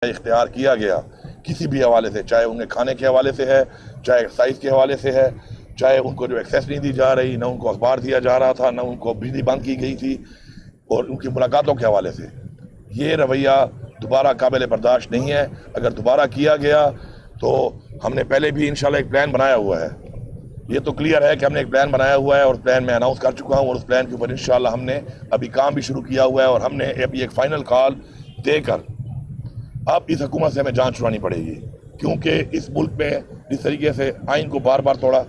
इख्तियार किया गया किसी भी हवाले से, चाहे उन्हें खाने के हवाले से है, चाहे एक्सरसाइज के हवाले से है, चाहे उनको जो एक्सेस नहीं दी जा रही, ना उनको अखबार दिया जा रहा था, ना उनको बिजली बंद की गई थी, और उनकी मुलाकातों के हवाले से ये रवैया दोबारा काबिल बर्दाश्त नहीं है। अगर दोबारा किया गया तो हमने पहले भी इंशाल्लाह एक प्लान बनाया हुआ है। ये तो क्लियर है कि हमने एक प्लान बनाया हुआ है और प्लान मैं अनाउंस कर चुका हूँ, और उस प्लान के ऊपर इंशाल्लाह हमने अभी काम भी शुरू किया हुआ है, और हमने अभी एक फ़ाइनल कॉल देकर अब इस हुकूमत से हमें जान छुड़ानी पड़ेगी, क्योंकि इस मुल्क में जिस तरीके से आइन को बार बार तोड़ा,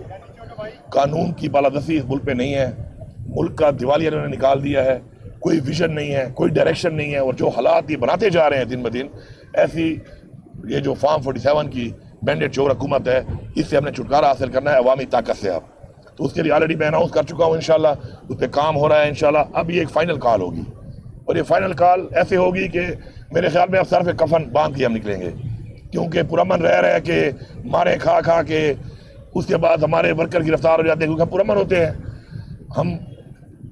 कानून की बालादस्ती इस मुल्क में नहीं है, मुल्क का दिवालिया इन्होंने निकाल दिया है, कोई विजन नहीं है, कोई डायरेक्शन नहीं है, और जो हालात ये बनाते जा रहे हैं दिन ब दिन, ऐसी ये जो फार्म 47 की बैंडेड चोर हुकूमत है, इससे हमने छुटकारा हासिल करना है अवामी ताकत से। अब तो उसके लिए ऑलरेडी मैं अनाउंस कर चुका हूँ, इंशाल्लाह उस पर काम हो रहा है। इंशाल्लाह अब ये एक फ़ाइनल कॉल होगी, और ये फ़ाइनल कॉल ऐसे होगी कि मेरे ख्याल में अब सर पे कफन बांध के हम निकलेंगे, क्योंकि पुरअमन रह के मारे खा खा के उसके बाद हमारे वर्कर गिरफ्तार हो जाते हैं, क्योंकि हम पुरअमन होते हैं, हम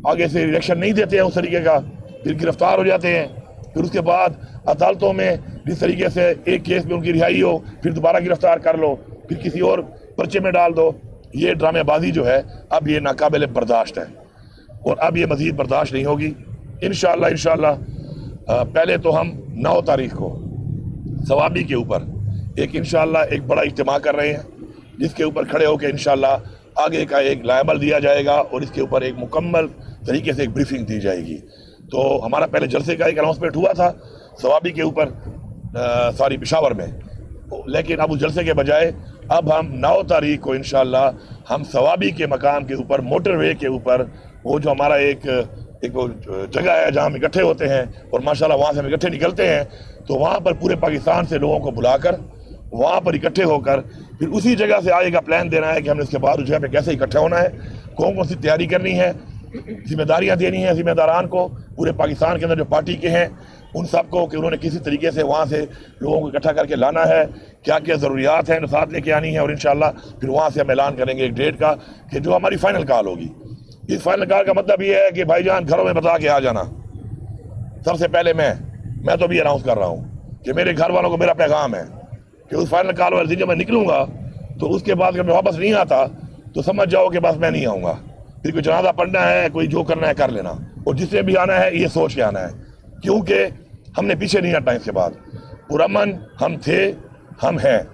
आगे से रिएक्शन नहीं देते हैं उस तरीके का, फिर गिरफ्तार हो जाते हैं, फिर उसके बाद अदालतों में जिस तरीके से एक केस में उनकी रिहाई हो, फिर दोबारा गिरफ्तार कर लो, फिर किसी और पर्चे में डाल दो। ये ड्रामेबाजी जो है अब ये नाकाबिल बर्दाश्त है, और अब ये मज़ीद बर्दाश्त नहीं होगी। इंशाल्लाह पहले तो हम 9 तारीख को सवाबी के ऊपर एक बड़ा इज्तिमा कर रहे हैं, जिसके ऊपर खड़े होकर इंशाल्लाह आगे का एक लायबल दिया जाएगा, और इसके ऊपर एक मुकम्मल तरीके से एक ब्रीफिंग दी जाएगी। तो हमारा पहले जलसे का एक अनाउंसमेंट हुआ था सवाबी के ऊपर, पेशावर में, लेकिन अब उस जलसे के बजाय अब हम 9 तारीख को इंशाल्लाह हम सवाबी के मकाम के ऊपर, मोटरवे के ऊपर, वो जो हमारा एक जगह है जहाँ हम इकट्ठे होते हैं, और माशाल्लाह वहाँ से हम इकट्ठे निकलते हैं, तो वहाँ पर पूरे पाकिस्तान से लोगों को बुलाकर वहाँ पर इकट्ठे होकर फिर उसी जगह से आगे का प्लान देना है कि हमने उसके बाद उस जगह पे कैसे इकट्ठा होना है, कौन सी तैयारी करनी है, जिम्मेदारियाँ देनी है जिम्मेदारान को, पूरे पाकिस्तान के अंदर जो पार्टी के हैं उन सबको, कि उन्होंने किसी तरीके से वहाँ से लोगों को इकट्ठा करके लाना है, क्या क्या ज़रूरियात हैं साथ लेके आनी है, और इंशाल्लाह फिर वहाँ से हम ऐलान करेंगे एक डेट का कि जो हमारी फ़ाइनल कॉल होगी। इस फाइनल कॉल का मतलब ये है कि भाईजान घरों में बता के आ जाना। सबसे पहले मैं तो भी अनाउंस कर रहा हूँ कि मेरे घर वालों को मेरा पैगाम है कि उस फाइनल कॉल वाले दिन जब मैं निकलूँगा तो उसके बाद अगर मैं वापस नहीं आता तो समझ जाओ कि बस मैं नहीं आऊँगा, फिर कोई जनाजा पढ़ना है, कोई जो करना है कर लेना, और जिसने भी आना है ये सोच के आना है, क्योंकि हमने पीछे नहीं हटना। इसके बाद पुरअमन हम थे, हम हैं,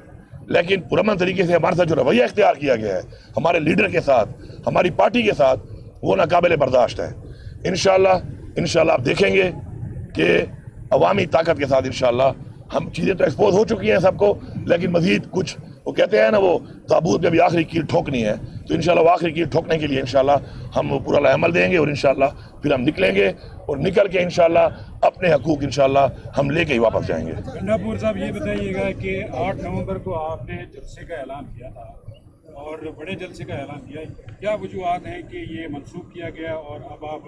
लेकिन पुरअमन तरीके से हमारे साथ जो रवैया इख्तियार किया गया है हमारे लीडर के साथ, हमारी पार्टी के साथ, वो नाकाबिल बर्दाश्त है। इंशाल्लाह आप देखेंगे कि अवामी ताकत के साथ इंशाल्लाह हम चीज़ें तो एक्सपोज हो चुकी हैं सबको, लेकिन मज़ीद कुछ, वो कहते हैं ना, वो ताबूत में भी आखिरी कील ठोकनी है, तो इंशाल्लाह आखिरी कील ठोकने के लिए इंशाल्लाह हम पूरा लामल देंगे, और इंशाल्लाह फिर हम निकलेंगे, और निकल के इंशाल्लाह अपने हकूक इंशाल्लाह हम लेके ही वापस जाएंगे। गंडापुर साहब, ये बताइएगा कि 8 नवंबर को आपने जलसे का ऐलान किया था और बड़े जलसे का ऐलान किया, क्या वजूहत हैं कि ये मनसूख किया गया और अब आप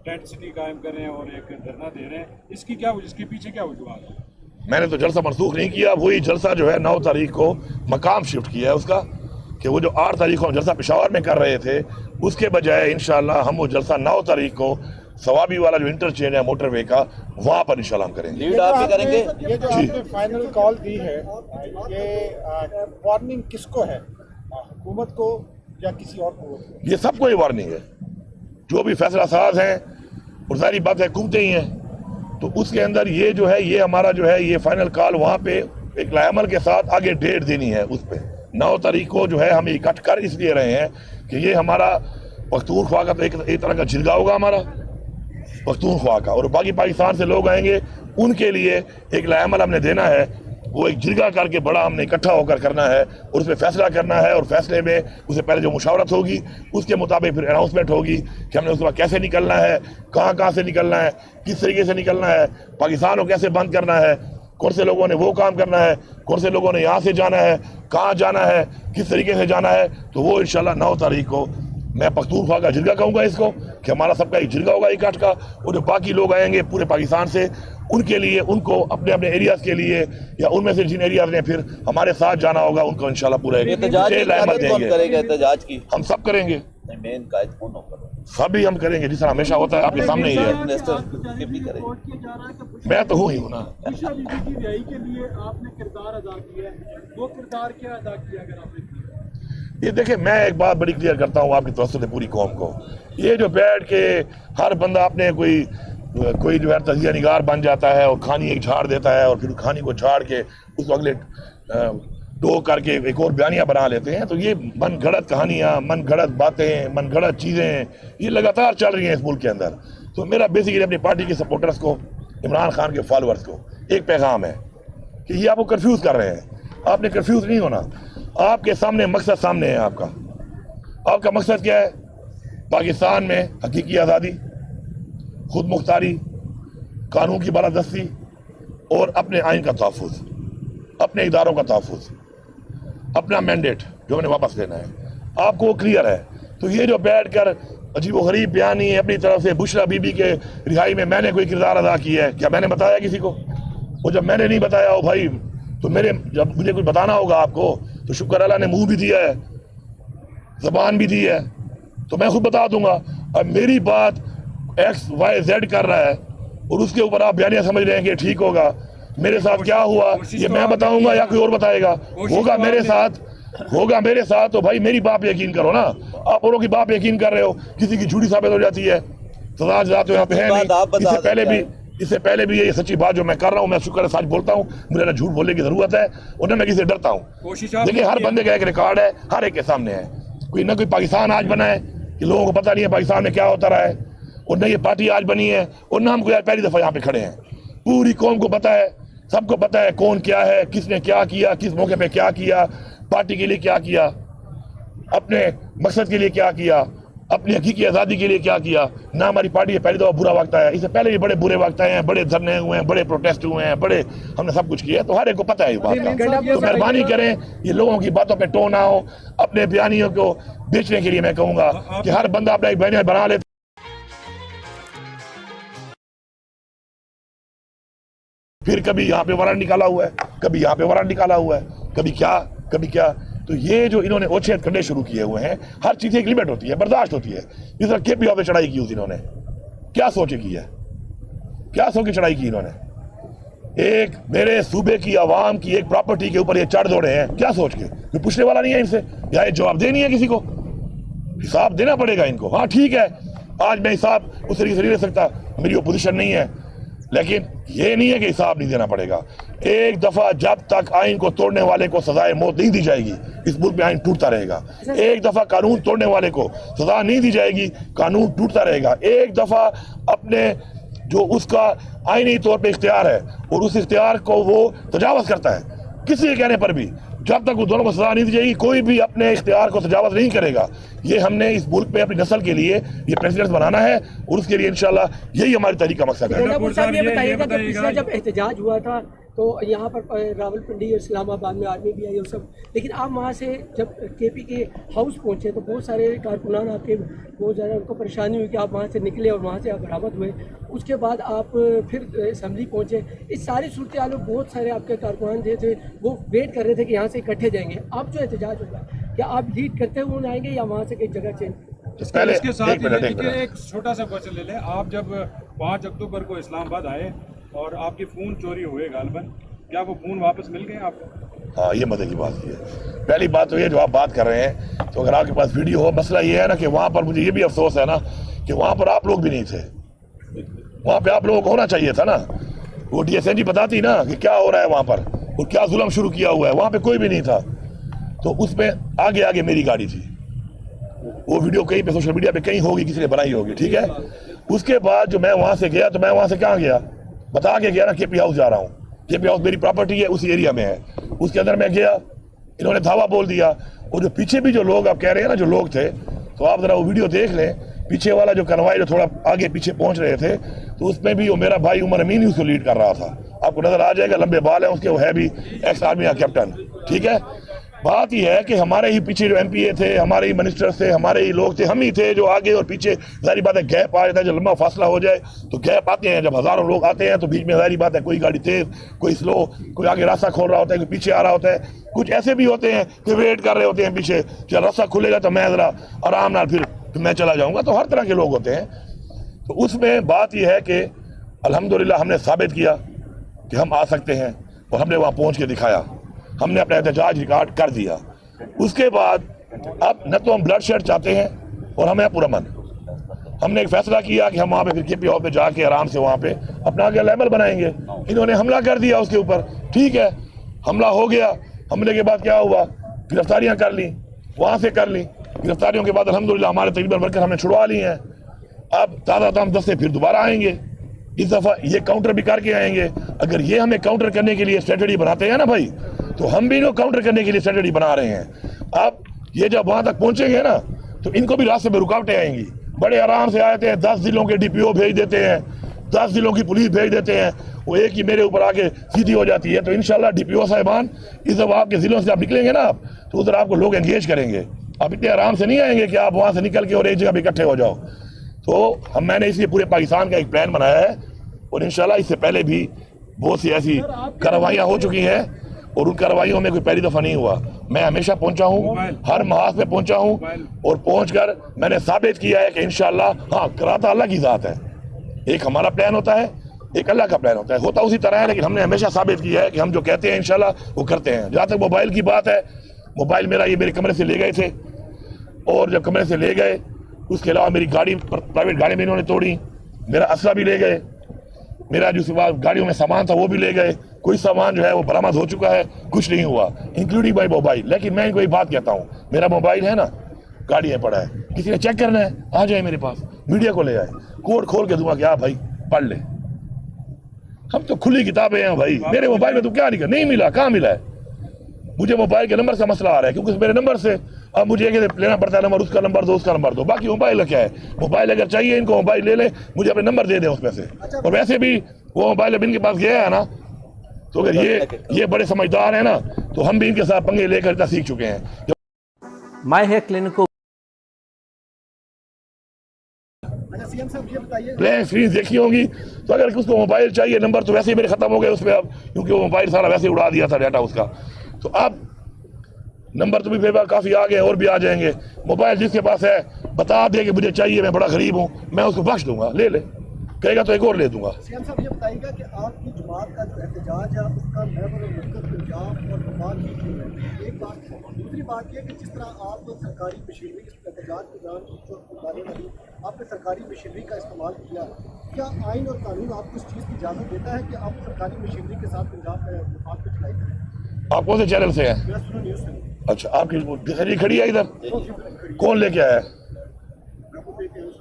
टेंट सिटी कायम कर रहे हैं और एक धरना दे रहे हैं, इसके पीछे क्या वजूहत है? मैंने तो जलसा मनसूख नहीं किया, वही जलसा जो है 9 तारीख को मकाम शिफ्ट किया है उसका, कि वो जो 8 तारीख को हम जलसा पेशावर में कर रहे थे, उसके बजाय इंशाल्लाह हम वो जलसा 9 तारीख को सवाबी वाला जो इंटरचेंज है मोटरवे का, वहाँ पर इंशाल्लाह हम करेंगे। लीड आप भी करेंगे? ये जो आपने फाइनल कॉल दी है, ये वार्निंग किसको है, हुकूमत को या किसी और को? ये सबको ही वार्निंग है, जो भी फैसला साज हैं, और सारी बात है हुकूमतें ही हैं, तो उसके अंदर ये जो है, ये हमारा जो है ये फाइनल कॉल वहाँ पे एक लायमल के साथ आगे डेट देनी है। उस पर 9 तारीख को जो है हम इकट्ठ कर इसलिए रहे हैं कि ये हमारा पख्तूनख्वा का तो एक तरह का जिरगा होगा हमारा पख्तूनख्वा का, और बाकी पाकिस्तान से लोग आएंगे, उनके लिए एक लायमल हमने देना है, वो एक जिरगा करके बड़ा हमने इकट्ठा होकर करना है, और उसमें फैसला करना है, और फैसले में उससे पहले जो मुशावरत होगी उसके मुताबिक फिर अनाउंसमेंट होगी कि हमने उसके बाद कैसे निकलना है, कहाँ से निकलना है, किस तरीके से निकलना है, पाकिस्तान को कैसे बंद करना है, कौन से लोगों ने वो काम करना है, कौन से लोगों ने यहाँ से जाना है, कहाँ जाना है, किस तरीके से जाना है। तो वो इंशाल्लाह 9 तारीख को मैं पख्तूनख्वा का जिरगा कहूँगा इसको, कि हमारा सबका एक जिरगा होगा इकट्ठ का, और जो बाकी लोग आएंगे पूरे पाकिस्तान से, उनके लिए, उनको अपने अपने एरियाज के लिए, या उनमें से जिन एरियाज ने फिर हमारे साथ जाना होगा, उनको इंशाल्लाह पूरा एहतजाज की हम सब करेंगे। मेन कायद कौन होगा? सभी हम करेंगे, जिस तरह हमेशा होता है आपके सामने ही है। मिनिस्टर भी करेंगे। मैं तो हूँ ही हूँ ना। ईशा बीबी की रिहाई के लिए आपने किरदार अदा किया है, वो किरदार क्या अदा किया अगर आपने किया? ये देखिए, मैं एक बात बड़ी क्लियर करता हूँ आपकी तरफ से पूरी कौम को, ये जो बैठ के हर बंदा अपने कोई जो है तजिया निगार बन जाता है और कहानी एक झाड़ देता है और फिर कहानी को झाड़ के उसको अगले दो करके एक और बयानियाँ बना लेते हैं, तो ये मन गढ़त कहानियाँ, मन गढ़त बातें, मन गढ़त चीज़ें ये लगातार चल रही हैं इस मुल्क के अंदर। तो मेरा बेसिकली अपनी पार्टी के सपोर्टर्स को, इमरान खान के फॉलोअर्स को एक पैगाम है कि ये आपको कंफ्यूज कर रहे हैं। आपने कंफ्यूज नहीं होना, आपके सामने मकसद सामने है। आपका मकसद क्या है? पाकिस्तान में हकीकी आज़ादी, खुद मुख्तारी, कानून की बालादस्ती और अपने आइन का तहफ़्फ़ुज़, अपने इदारों का तहफ़्फ़ुज़, अपना मैंडेट जो हमें वापस लेना है। आपको वो क्लियर है। तो ये जो बैठ कर अजीब गरीब बयानी है अपनी तरफ से, बुशरा बीबी के रिहाई में मैंने कोई किरदार अदा किया है क्या? मैंने बताया किसी को? वो जब मैंने नहीं बताया हो भाई, तो जब मुझे कुछ बताना होगा आपको तो शुक्र अल्लाह ने मुंह भी दिया है, ज़बान भी दी है, तो मैं खुद बता दूंगा। अब मेरी बात XYZ कर रहा है और उसके ऊपर आप बयानियाँ समझ रहे हैं कि ठीक होगा। मेरे साथ क्या हुआ ये मैं बताऊंगा या कोई और बताएगा? होगा मेरे साथ तो भाई मेरी बात यकीन करो ना। आप औरों की बात यकीन कर रहे हो, किसी की झूठी साबित हो जाती है, सजा तो यहाँ पे है नहीं। इससे पहले भी ये सच्ची बात जो मैं कर रहा हूँ, मैं शुक्र है सच बोलता हूँ, मुझे ना झूठ बोलने की जरूरत है और न मैं किसी से डरता हूँ। देखिए हर बंदे का एक रिकॉर्ड है, हर एक के सामने है। कोई ना कोई पाकिस्तान आज बना है कि लोगों को पता नहीं है पाकिस्तान में क्या होता रहा है, और न ये पार्टी आज बनी है, और न हम कोई पहली दफा यहाँ पे खड़े हैं। पूरी कौम को पता है, सबको पता है कौन क्या है, किसने क्या किया, किस मौके पे क्या किया, पार्टी के लिए क्या किया, अपने मकसद के लिए क्या किया, अपनी हकीकी आज़ादी के लिए क्या किया। ना हमारी पार्टी है पहली दफा बुरा वक्त आया, इससे पहले भी बड़े बुरे वक्त आए हैं, बड़े धरने हुए हैं, बड़े प्रोटेस्ट हुए हैं, बड़े हमने सब कुछ किया है। तो हर एक को पता है इस बात का। तो मेहरबानी करें, ये लोगों की बातों पे टोन ना हो। अपने बयानियों को बेचने के लिए मैं कहूँगा कि हर बंदा अपना एक बयानिया बना ले, फिर कभी यहाँ पे वारंट निकाला हुआ है, कभी यहाँ पे वारंट निकाला हुआ है, कभी क्या। तो ये जो इन्होंने ओछेद करने शुरू किए हुए हैं, हर चीज़ की एक लिमिट होती है, बर्दाश्त होती है। जिस तरह KPO पे चढ़ाई की उस इन्होंने क्या सोच के चढ़ाई की इन्होंने? एक मेरे सूबे की आवाम की एक प्रॉपर्टी के ऊपर ये चढ़ दौड़े हैं, क्या सोच के? कोई पूछने वाला नहीं है इनसे, या ये जवाब देनी है किसी को? हिसाब देना पड़ेगा इनको। हाँ ठीक है, आज मैं हिसाब उस तरीके से नहीं दे सकता, मेरी ओपोजिशन नहीं है, लेकिन ये नहीं है कि हिसाब नहीं देना पड़ेगा। एक दफा जब तक आइन को तोड़ने वाले को सजाए मौत नहीं दी जाएगी, इस मुल्क में आइन टूटता रहेगा। एक दफा कानून तोड़ने वाले को सजा नहीं दी जाएगी, कानून टूटता रहेगा। एक दफा अपने जो उसका आईनी तौर पे इख्तियार है और उस इख्तियार को वो तजावज़ करता है, किसी के कहने पर भी, जब तक वो दोनों को सजा नहीं दी जाएगी, कोई भी अपने इख्तियार को तजावज़ नहीं करेगा। ये हमने इस मुल्क पे अपनी नस्ल के लिए ये प्रेसिडेंट बनाना है और उसके लिए इंशाल्लाह यही हमारी तहरीक का मकसद है। ये बताइएगा कि पिछले जब एहतजाज हुआ था तो यहाँ पर रावलपिंडी इस्लामाबाद में आर्मी भी आई और सब, लेकिन आप वहाँ से जब KP के हाउस पहुँचे तो बहुत सारे कारकुनान आपके बहुत ज़्यादा उनको परेशानी हुई कि आप वहाँ से निकले और वहाँ से आप बरामद हुए। उसके बाद आप फिर असम्बली पहुँचे। इस सारी सूरत हाल में बहुत सारे आपके कारकुनान जो थे वो वेट कर रहे थे कि यहाँ से इकट्ठे जाएंगे। अब जो एहतजाज होगा, क्या आप लीड करते हुए आएंगे या वहाँ से कई जगह चेंज? इसके साथ एक छोटा सा क्वेश्चन ले लें। आप जब 5 अक्टूबर को इस्लामाबाद आए और आपके फ़ोन चोरी हुए गालबन, क्या वो फ़ोन वापस मिल गए आपको? हाँ, ये मजे की बात है। पहली बात तो ये जो आप बात कर रहे हैं, तो अगर आपके पास वीडियो हो, मसला ये है ना कि वहाँ पर मुझे ये भी अफसोस है ना कि वहाँ पर आप लोग भी नहीं थे। वहाँ पे आप लोगों को होना चाहिए था ना। वो DSNG बताती ना कि क्या हो रहा है वहाँ पर और क्या जुल्म शुरू किया हुआ है। वहाँ पे कोई भी नहीं था, तो उसमें आगे मेरी गाड़ी थी। वो वीडियो कहीं पे सोशल मीडिया पे कहीं होगी, किसी ने बनाई होगी, ठीक है। उसके बाद जो मैं वहाँ से गया, तो मैं वहाँ से कहाँ गया, बता के गया ना KP हाउस जा रहा हूँ। KP हाउस मेरी प्रॉपर्टी है, उसी एरिया में है। उसके अंदर मैं गया, इन्होंने धावा बोल दिया। और जो पीछे भी जो लोग आप कह रहे हैं ना, जो लोग थे, तो आप जरा वो वीडियो देख लें। पीछे वाला जो कन्वाई जो थोड़ा आगे पीछे पहुंच रहे थे, तो उसमें भी वो मेरा भाई उमर अमीन ही उसको लीड कर रहा था। आपको नजर आ जाएगा, लंबे बाल है उसके, वो है भी एक्स आर्मी का कैप्टन, ठीक है। बात यह है कि हमारे ही पीछे जो MPA थे, हमारे ही मिनिस्टर्स थे, हमारे ही लोग थे, हम ही थे जो आगे और पीछे। जारी बात है गैप आ जाता है, जब लंबा फासला हो जाए तो गैप आते हैं। जब हज़ारों लोग आते हैं तो बीच में जारी बात है कोई गाड़ी तेज, कोई स्लो, कोई आगे रास्ता खोल रहा होता है, कोई पीछे आ रहा होता है। कुछ ऐसे भी होते हैं कि वेट कर रहे होते हैं पीछे, जब रास्ता खुलेगा तो मैं ज़रा आराम नाल फिर मैं चला जाऊँगा। तो हर तरह के लोग होते हैं। तो उसमें बात यह है कि अल्हम्दुलिल्लाह हमने साबित किया कि हम आ सकते हैं और हमने वहाँ पहुँच के दिखाया, हमने अपना एहतजाज रिकॉर्ड कर दिया। उसके बाद अब न तो हम ब्लड शेड चाहते हैं और हमें पुरअमन। हमने एक फैसला किया कि हम वहाँ पे फिर KP हाउस पे जाके आराम से वहाँ पे अपना आगे लेवल बनाएंगे। इन्होंने हमला कर दिया उसके ऊपर, ठीक है, हमला हो गया। हमले के बाद क्या हुआ, गिरफ्तारियाँ कर ली, वहाँ से कर ली। गिरफ्तारियों के बाद अल्हम्दुलिल्लाह हमारे तकरीबन वर्कर हमने छुड़वा ली हैं। अब ताज़ा ताम दस्ते फिर दोबारा आएंगे, इस दफ़ा ये काउंटर भी करके आएंगे। अगर ये हमें काउंटर करने के लिए स्ट्रेटजी बनाते हैं ना भाई, तो हम भी इनको काउंटर करने के लिए स्ट्रेटजी बना रहे हैं। अब ये जब वहाँ तक पहुँचेंगे ना, तो इनको भी रास्ते में रुकावटें आएंगी। बड़े आराम से आते हैं, 10 जिलों के DPO भेज देते हैं, 10 जिलों की पुलिस भेज देते हैं, वो एक ही मेरे ऊपर आके सीधी हो जाती है। तो इंशाल्लाह DPO साहिबान, इस दफ़ा आपके ज़िलों से आप निकलेंगे ना आप, तो उधर आपको लोग एंगेज करेंगे। आप इतने आराम से नहीं आएंगे कि आप वहाँ से निकल के और एक जगह पे इकट्ठे हो जाओ। तो मैंने इसलिए पूरे पाकिस्तान का एक प्लान बनाया है और इंशाल्लाह इससे पहले भी बहुत सी ऐसी कार्रवाइयाँ हो चुकी हैं और उन कार्रवाइयों में कोई पहली दफ़ा नहीं हुआ। मैं हमेशा पहुंचा हूं, हर महाज पे पहुंचा हूं और पहुंचकर मैंने साबित किया है कि इंशाल्लाह, हाँ, कराता अल्लाह की ज़ात है। एक हमारा प्लान होता है, एक अल्लाह का प्लान होता है, होता उसी तरह है, लेकिन हमने हमेशा साबित किया है कि हम जो कहते हैं इंशाल्लाह वो करते हैं। जहाँ तक मोबाइल की बात है, मोबाइल मेरा ये मेरे कमरे से ले गए थे और जब कमरे से ले गए उसके अलावा मेरी गाड़ी, प्राइवेट गाड़ी में इन्होंने तोड़ी, मेरा असला भी ले गए, मेरा जो सिवा गाड़ियों में सामान था वो भी ले गए। कोई सामान जो है वो बरामद हो चुका है, कुछ नहीं हुआ, इंक्लूडिंग माई मोबाइल। लेकिन मैं इनको एक बात कहता हूँ, मेरा मोबाइल है ना गाड़ी में पड़ा है, किसी ने चेक करना है आ जाए मेरे पास, मीडिया को ले आए, कोड खोल के दूंगा कि आप भाई पढ़ ले। हम तो खुली किताबें हैं भाई। मेरे मोबाइल में तो क्या नहीं मिला, कहाँ मिला है? मुझे मोबाइल के नंबर से मसला आ रहा है, क्योंकि मेरे नंबर से अब मुझे लेना पड़ता है नंबर, उसका नंबर दो, उसका नंबर दो। बाकी मोबाइल का क्या है, मोबाइल अगर चाहिए इनको मोबाइल ले ले, मुझे अपने नंबर दे दें उसमें से। और वैसे भी वो मोबाइल अब इनके पास गया है ना, तो अगर ये बड़े समझदार है ना, तो हम भी इनके साथ पंगे लेकर इतना सीख चुके हैं। माय हेयर क्लिनिक को सीएम साहब ये बताइए, ब्लैंक स्क्रीन देखी होंगी, तो अगर उसको मोबाइल चाहिए, नंबर तो वैसे ही मेरे खत्म हो गए उसमें अब, क्योंकि वो मोबाइल सारा वैसे उड़ा दिया था डाटा उसका। तो अब नंबर तो भी मेरे पास काफ़ी आ गए और भी आ जाएंगे। मोबाइल जिसके पास है बता दे कि मुझे चाहिए, मैं बड़ा गरीब हूँ, मैं उसको बख्श दूंगा, ले ले, कहेगा तो एक और ले दूंगा। सीएम साहब ये बताइएगा कि आपकी जमात का जो एहतजाज है उसका लेवल और मरकज़ पंजाब और बफाक ही क्यों है, एक बात है। दूसरी बात यह कि जिस तरह आप सरकारी मशीनरी के एहतजाज के दौरान आपने सरकारी मशीनरी का इस्तेमाल किया, क्या आइन और कानून आपको इस चीज़ की इजाज़त देता है कि आप सरकारी मशीनरी के साथ पंजाब में वफाक पर चलाई करें? आप कौन से चैनल से हैं? मेरा सुनो न्यूज़ से। अच्छा, आपकी खड़ी खड़ी है इधर, कौन लेके आया है,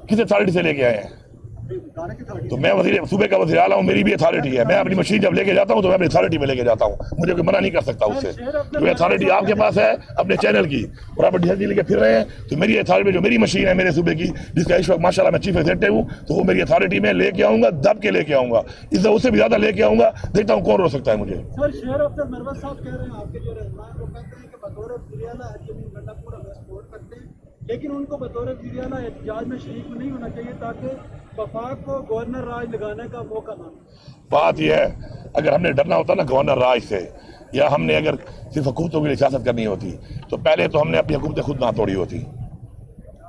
किस अथॉरिटी से लेके आए हैं? तो मैं सूबे का वज़ीर आला हूँ, मेरी भी अथॉरिटी है। मैं अपनी मशीन जब लेके जाता हूँ तो मैं अपनी अथॉरिटी में लेके जाता हूँ, मुझे कोई मना नहीं कर सकता उससे। जो अथॉरिटी आपके पास है अपने चैनल की और आप ढील लेके फिर रहे हैं, तो मेरी अथॉरिटी में जो मेरी मशीन है मेरे सूबे की, जिसका इस वक्त माशाल्लाह मैं चीफ एग्जीक्यूटिव हूँ, तो वो मेरी अथॉरिटी में लेके आऊँगा, दब के लेके आऊँगा, इससे उससे भी ज़्यादा लेके आऊँगा। देखता हूँ कौन रोक सकता है मुझे। सर, शेर अफसर मरवत साहब कह रहे हैं आपके जो रहनुमा वो कहते हैं कि बतौर वज़ीर आला हरजमीन गंडापुर हमें सपोर्ट करते हैं, लेकिन उनको बतौर वज़ीर आला एहतजाज में शरीक नहीं होना चाहिए ताकि वफाक को गवर्नर राज लगाने का मौका ना मिले। बात यह है, अगर हमने डरना होता ना गवर्नर राज से, या हमने अगर सिर्फ हुकूमतों के लिए सियासत करनी होती, तो पहले तो हमने अपनी हुकूमतें खुद ना तोड़ी होती।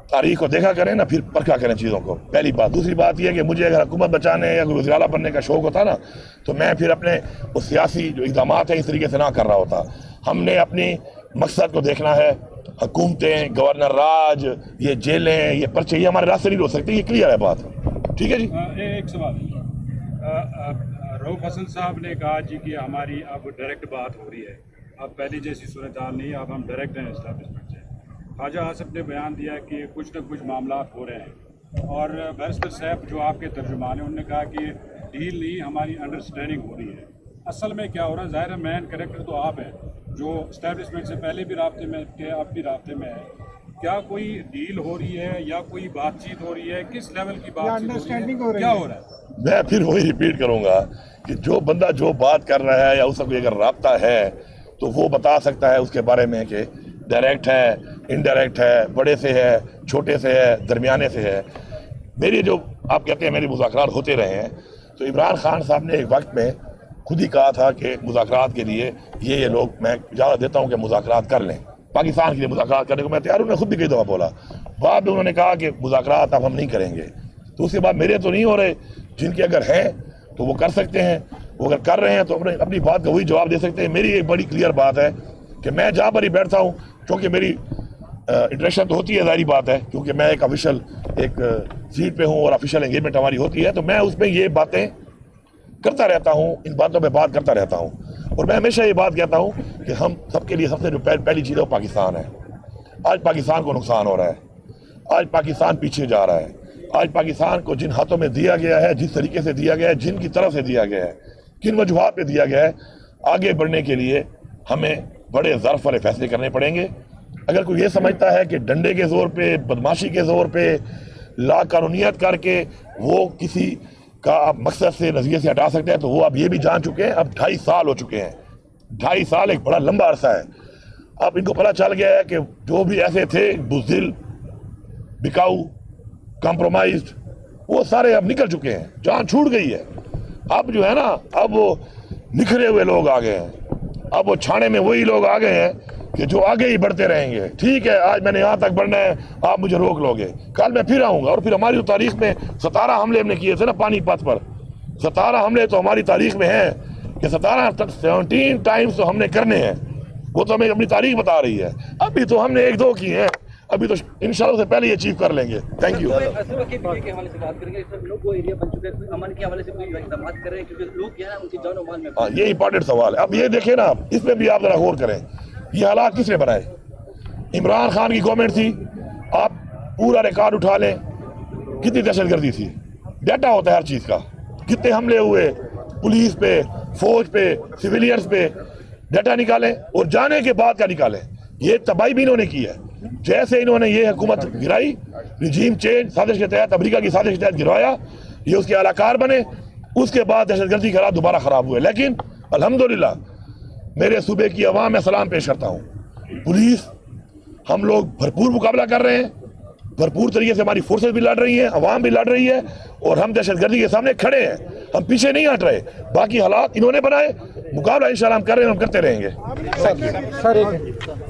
तारीख को देखा करें ना, फिर परखा करें चीज़ों को, पहली बात। दूसरी बात यह है कि मुझे अगर हुकूमत बचाने या वज़ीर आला बनने का शौक होता ना, तो मैं फिर अपने वो सियासी जो इक़दाम है इस तरीके से ना कर रहा होता। हमने अपनी मकसद को देखना है। हुकूमतें, गवर्नर राज, ये जेलें, ये पर्चे, ये हमारे रास्ते नहीं रोक सकते, ये क्लियर है बात। ठीक है जी। एक सवाल, रऊफ हसन साहब ने कहा जी कि हमारी अब डायरेक्ट बात हो रही है, अब पहले जैसी सूरत हाल नहीं, अब हम डायरेक्ट हैं इस्टेब्लिशमेंट से। ख्वाजा आसिफ ने बयान दिया कि कुछ न कुछ मामला हो रहे हैं, और बैरिस्टर साहब जो आपके तर्जुमान हैं उन्होंने कहा कि डील नहीं, हमारी अंडरस्टैंडिंग हो रही है। असल में क्या हो रहा है, ज़ाहिर है मैन कैरेक्टर तो आप हैं जो इस्टेब्लिशमेंट से पहले भी राब्ते में थे, अब भी राब्ते में है। क्या कोई डील हो रही है या कोई बातचीत हो रही है, किस लेवल की बातचीत हो रही है, क्या हो रहा है? मैं फिर वही रिपीट करूंगा कि जो बंदा जो बात कर रहा है या उसका कोई अगर राब्ता है तो वो बता सकता है उसके बारे में कि डायरेक्ट है, इनडायरेक्ट है, बड़े से है, छोटे से है, दरमियाने से है। मेरी जो आप कहते हैं मेरे मुज़ाकरात होते रहे हैं, तो इमरान खान साहब ने एक वक्त में खुद ही कहा था कि मुज़ाकरात के लिए ये लोग, मैं इजाज़त देता हूँ कि मुज़ाकरात कर लें, पाकिस्तान के लिए मुज़ाकरात करने को मैं तैयार हूँ। उन्होंने खुद भी कई दफ़ा बोला। बाद में उन्होंने कहा कि मुज़ाकरात अब हम नहीं करेंगे। तो उसके बाद मेरे तो नहीं हो रहे, जिनके अगर हैं तो वो कर सकते हैं, वो अगर कर रहे हैं तो अपनी बात का वही जवाब दे सकते हैं। मेरी एक बड़ी क्लियर बात है कि मैं जहाँ पर ही बैठता हूँ, क्योंकि मेरी इंटरेक्शन तो होती है, जारी बात है, क्योंकि मैं एक ऑफिशियल एक सीट पे हूँ और ऑफिशियल एंगेजमेंट हमारी होती है, तो मैं उसमें ये बातें करता रहता हूँ, इन बातों पे बात करता रहता हूँ। और मैं हमेशा ये बात कहता हूँ कि हम सबके लिए सबसे जो पहली चीज़ है वो पाकिस्तान है। आज पाकिस्तान को नुकसान हो रहा है, आज पाकिस्तान पीछे जा रहा है, आज पाकिस्तान को जिन हाथों में दिया गया है, जिस तरीके से दिया गया है, जिनकी तरफ से दिया गया है, किन वजूहात पे दिया गया है, आगे बढ़ने के लिए हमें बड़े ज़र्फ वाले फैसले करने पड़ेंगे। अगर कोई ये समझता है कि डंडे के ज़ोर पे, बदमाशी के ज़ोर पे, ला कानूनियत करके वो किसी का आप मकसद से, नज़रिए से हटा सकते हैं, तो वो अब ये भी जान चुके हैं। अब 2.5 साल हो चुके हैं। 2.5 साल एक बड़ा लंबा अरसा है। अब इनको पता चल गया है कि जो भी ऐसे थे बुज़दिल, बिकाऊ, कॉम्प्रोमाइज्ड, वो सारे अब निकल चुके हैं, जान छूट गई है। अब जो है ना, अब वो निखरे हुए लोग आ गए हैं। अब वो छाने में वही लोग आ गए हैं कि जो आगे ही बढ़ते रहेंगे। ठीक है, आज मैंने यहाँ तक बढ़ना है, आप मुझे रोक लोगे, कल मैं फिर आऊँगा। और फिर हमारी तारीख में 17 हमले हमने किए थे ना पानीपत पर, 17 हमले तो हमारी तारीख में हैं कि 17 टाइम्स तो हमने करने हैं। वो तो हमें अपनी तारीख बता रही है। अभी तो हमने 1-2 किए हैं, अभी तो इंशाल्लाह से पहले ये अचीव कर लेंगे। Thank you. के हवाले से बात करेंगे, सब लोग वो एरिया बन चुके हैं, अमन के हवाले से कोई बात कर रहे हैं, क्योंकि लोग क्या है उनकी जान और माल में। हाँ, ये इंपॉर्टेंट सवाल है। अब ये देखें ना, इसमें भी आप जरा गौर करें, ये हालात किसने बनाए? इमरान खान की गवर्नमेंट थी। आप पूरा रिकॉर्ड उठा लें, कितनी दहशतगर्दी थी, डाटा होता है हर चीज़ का, कितने हमले हुए पुलिस पे, फौज पे, सिविलियंस पे, डाटा निकालें और जाने के बाद का निकालें। ये तबाही भी इन्होंने की है। जैसे इन्होंने ये हुकूमत गिराई, रिजीम चेंज साजिश के तहत, अमेरिका की साजिश के तहत गिरवाया, ये उसके अलाकार बने, उसके बाद दहशतगर्दी के हालात दोबारा ख़राब हुए। लेकिन अल्हम्दुलिल्लाह मेरे सूबे की आवाम में सलाम पेश करता हूँ, पुलिस, हम लोग भरपूर मुकाबला कर रहे हैं, भरपूर तरीके से हमारी फोर्सेस भी लड़ रही हैं, अवाम भी लड़ रही है, और हम दहशतगर्दी के सामने खड़े हैं, हम पीछे नहीं हट रहे। बाकी हालात इन्होंने बनाए, मुकाबला इंशाल्लाह हम कर रहे हैं, हम करते रहेंगे। सर